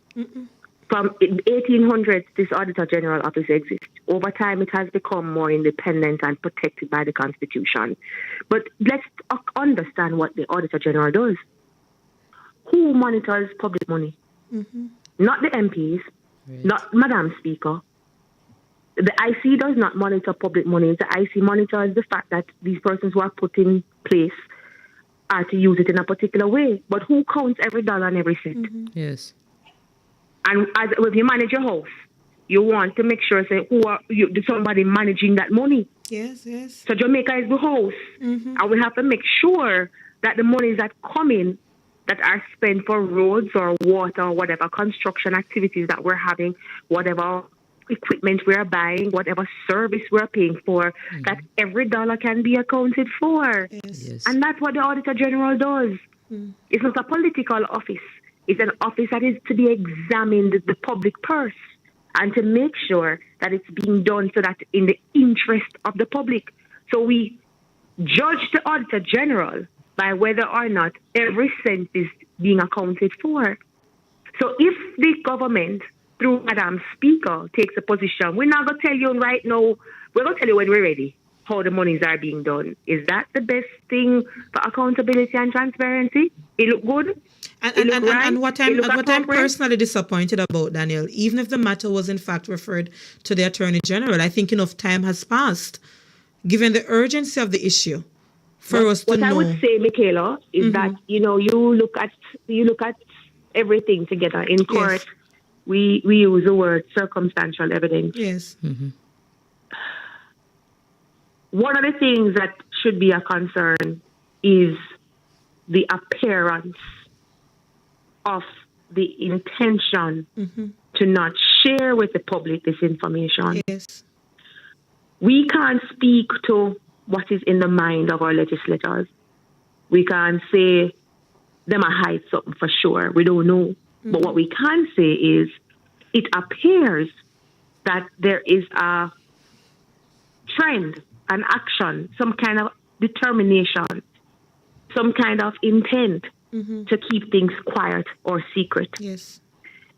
From 1800s, this Auditor General office exists. Over time, it has become more independent and protected by the Constitution. But let's understand what the Auditor General does. Who monitors public money? Not the MPs, not Madam Speaker. The IC does not monitor public money. The IC monitors the fact that these persons who are put in place are to use it in a particular way. But who counts every dollar and every cent? Yes. And as if you manage your house, you want to make sure say somebody managing that money. Yes, yes. So Jamaica is the house, and we have to make sure that the monies that come in that are spent for roads or water or whatever construction activities that we're having, whatever equipment we're buying, whatever service we're paying for, that every dollar can be accounted for. Yes. And that's what the Auditor General does. It's not a political office. It's an office that is to be examined the public purse and to make sure that it's being done so that in the interest of the public. So we judge the Auditor General by whether or not every cent is being accounted for. So if the government, through Madam Speaker, takes a position, we're not going to tell you right now, we're going to tell you when we're ready how the monies are being done. Is that the best thing for accountability and transparency? It look good? And what I'm personally disappointed about, Daniel, even if the matter was in fact referred to the Attorney General, I think enough time has passed, given the urgency of the issue, for us to know. What I would say, Michaela, is that you look at everything together. In court, we use the word circumstantial evidence. Yes. One of the things that should be a concern is the appearance of the intention to not share with the public this information. Yes. We can't speak to what is in the mind of our legislators. We can't say them a hide something for sure. We don't know. But what we can say is it appears that there is a trend, an action, some kind of determination, some kind of intent to keep things quiet or secret. Yes.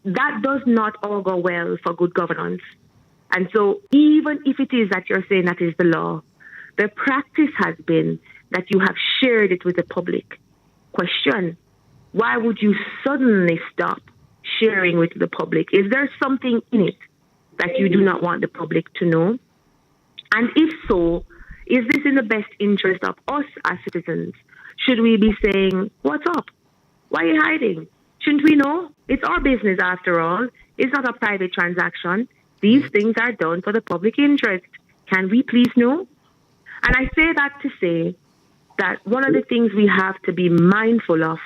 That does not augur well for good governance. And so even if it is that you're saying that is the law, the practice has been that you have shared it with the public. question, why would you suddenly stop sharing with the public? Is there something in it that you do not want the public to know? And if so, is this in the best interest of us as citizens? Should we be saying, what's up? Why are you hiding? Shouldn't we know? It's our business after all. It's not a private transaction. These things are done for the public interest. Can we please know? And I say that to say that one of the things we have to be mindful of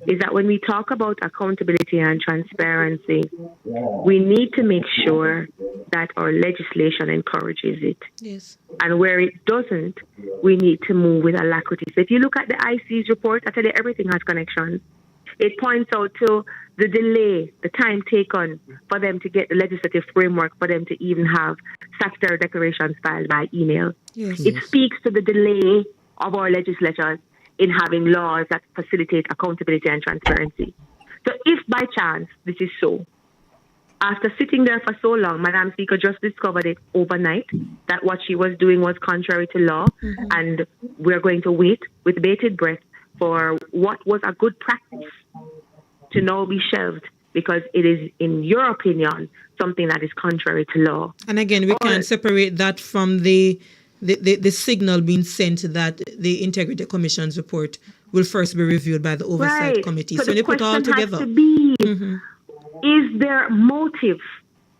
is that when we talk about accountability and transparency, we need to make sure that our legislation encourages it. Yes. And where it doesn't, we need to move with alacrity. So if you look at the IC's report, I tell you everything has connection. It points out to the delay, the time taken for them to get the legislative framework, for them to even have statutory declarations filed by email. Yes. It speaks to the delay of our legislatures in having laws that facilitate accountability and transparency. So if by chance this is so, after sitting there for so long, Madam Speaker just discovered it overnight that what she was doing was contrary to law, and we're going to wait with bated breath for what was a good practice to now be shelved because it is, in your opinion, something that is contrary to law. And again, we can't separate that from the signal being sent that the Integrity Commission's report will first be reviewed by the Oversight Committee. So they put all together. Has to be, is there motive?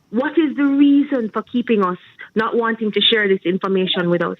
What is the reason for keeping us not wanting to share this information with us?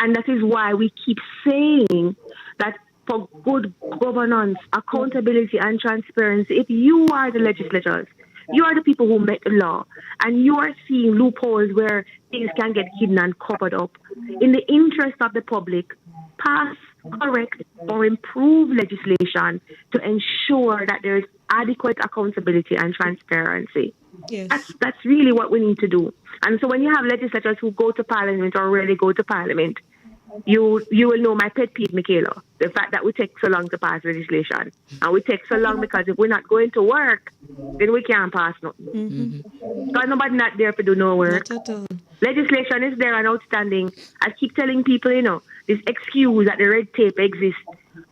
And that is why we keep saying that for good governance, accountability, and transparency, if you are the legislators, you are the people who make the law, and you are seeing loopholes where things can get hidden and covered up, in the interest of the public, pass, correct, or improve legislation to ensure that there is adequate accountability and transparency. Yes. That's really what we need to do. And so when you have legislators who go to Parliament or rarely go to Parliament, you will know my pet peeve, Michaela, the fact that we take so long to pass legislation. And we take so long because if we're not going to work, then we can't pass nothing. Because nobody not there to do no work. Not at all. Legislation is there and outstanding. I keep telling people, this excuse that the red tape exists.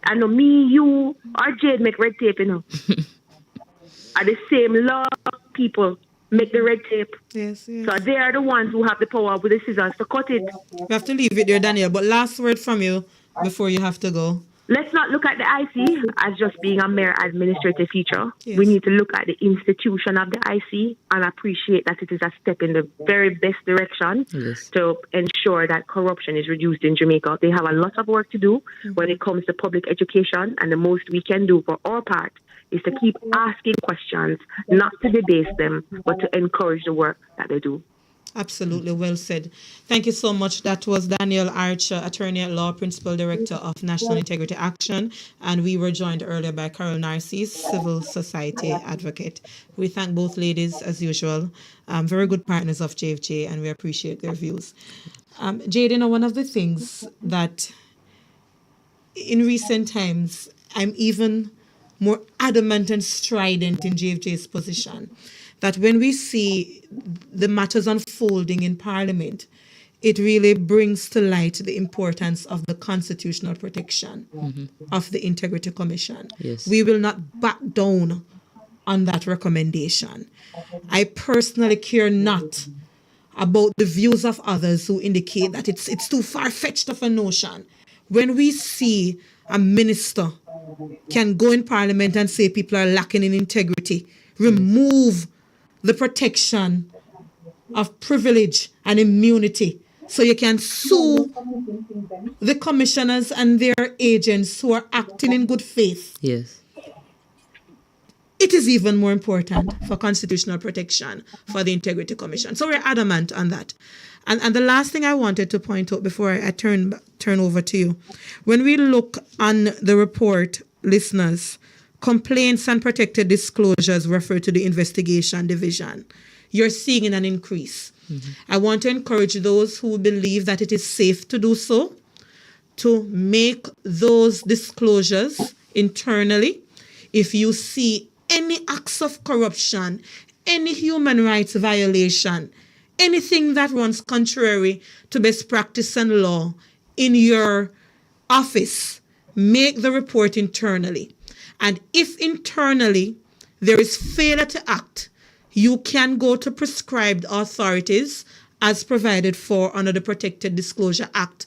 And me, you, or Jade make red tape, are the same law people make the red tape. Yes. So they are the ones who have the power with the scissors to cut it. We have to leave it there, Daniel. But last word from you before you have to go. Let's not look at the IC as just being a mere administrative feature. Yes. We need to look at the institution of the IC and appreciate that it is a step in the very best direction to ensure that corruption is reduced in Jamaica. They have a lot of work to do when it comes to public education, and the most we can do for our part is to keep asking questions, not to debase them, but to encourage the work that they do. Absolutely, well said. Thank you so much. That was Daniel Archer, Attorney at Law, Principal Director of National Integrity Action, and we were joined earlier by Carol Narcisse, Civil Society Advocate. We thank both ladies, as usual, very good partners of JFJ, and we appreciate their views. Jade, one of the things that in recent times, I'm even more adamant and strident in JFJ's position, that when we see the matters unfolding in Parliament, it really brings to light the importance of the constitutional protection of the Integrity Commission. Yes. We will not back down on that recommendation. I personally care not about the views of others who indicate that it's too far-fetched of a notion. When we see a minister can go in Parliament and say people are lacking in integrity, remove the protection of privilege and immunity so you can sue the commissioners and their agents who are acting in good faith. Yes. It is even more important for constitutional protection for the Integrity Commission. So we're adamant on that. And the last thing I wanted to point out before I turn over to you, when we look on the report, listeners, complaints and protected disclosures refer to the investigation division. You're seeing an increase. I want to encourage those who believe that it is safe to do so to make those disclosures internally. If you see any acts of corruption, any human rights violation, anything that runs contrary to best practice and law in your office, make the report internally. And if internally there is failure to act, you can go to prescribed authorities as provided for under the Protected Disclosure Act,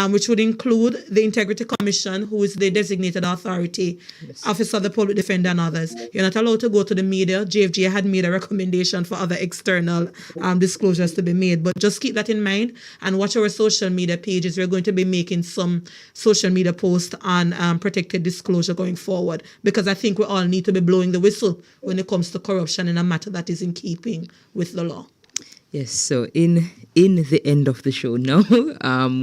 which would include the Integrity Commission, who is the designated authority, Office of the Public Defender and others. You're not allowed to go to the media. JFG had made a recommendation for other external disclosures to be made, but just keep that in mind and watch our social media pages. We're going to be making some social media posts on protected disclosure going forward, because I think we all need to be blowing the whistle when it comes to corruption in a matter that is in keeping with the law. Yes, so in the end of the show now,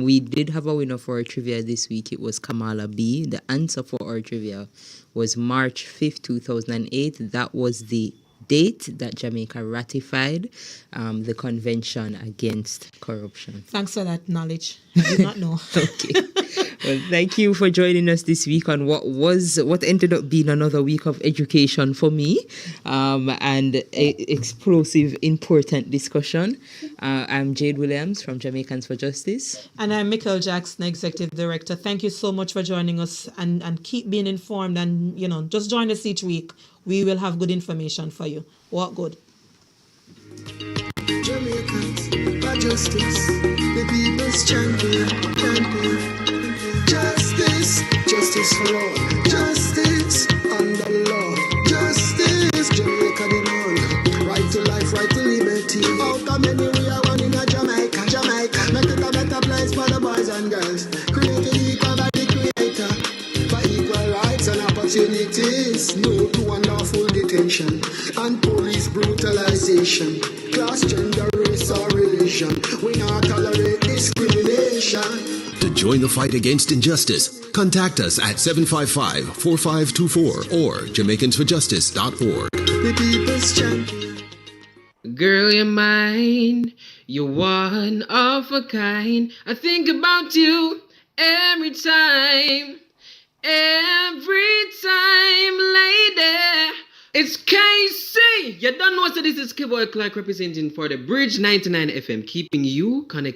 we did have a winner for our trivia this week. It was Kamala B. The answer for our trivia was March 5th, 2008. That was the date that Jamaica ratified the Convention Against Corruption. Thanks for that knowledge. I did not know. Okay. Well, thank you for joining us this week on what ended up being another week of education for me, and explosive, important discussion. I'm Jade Williams from Jamaicans for Justice. And I'm Michael Jackson, Executive Director. Thank you so much for joining us, and keep being informed, and just join us each week. We will have good information for you. What good? Jamaicans for justice, the people's champion. Justice for all, justice under law, justice, Jamaica demand, right to life, right to liberty. How come many we are one in a Jamaica, make it a better place for the boys and girls, created equal by the creator, for equal rights and opportunities, no to unlawful detention, and police brutalization, class, gender, race or religion, we not tolerate discrimination. To join the fight against injustice, contact us at 755-4524 or JamaicansForJustice.org. The people's champion. Girl, you're mine. You're one of a kind. I think about you every time. Every time, lady. It's KC. You don't know, so this is Kiboy Clark representing for the Bridge 99 FM, keeping you connected.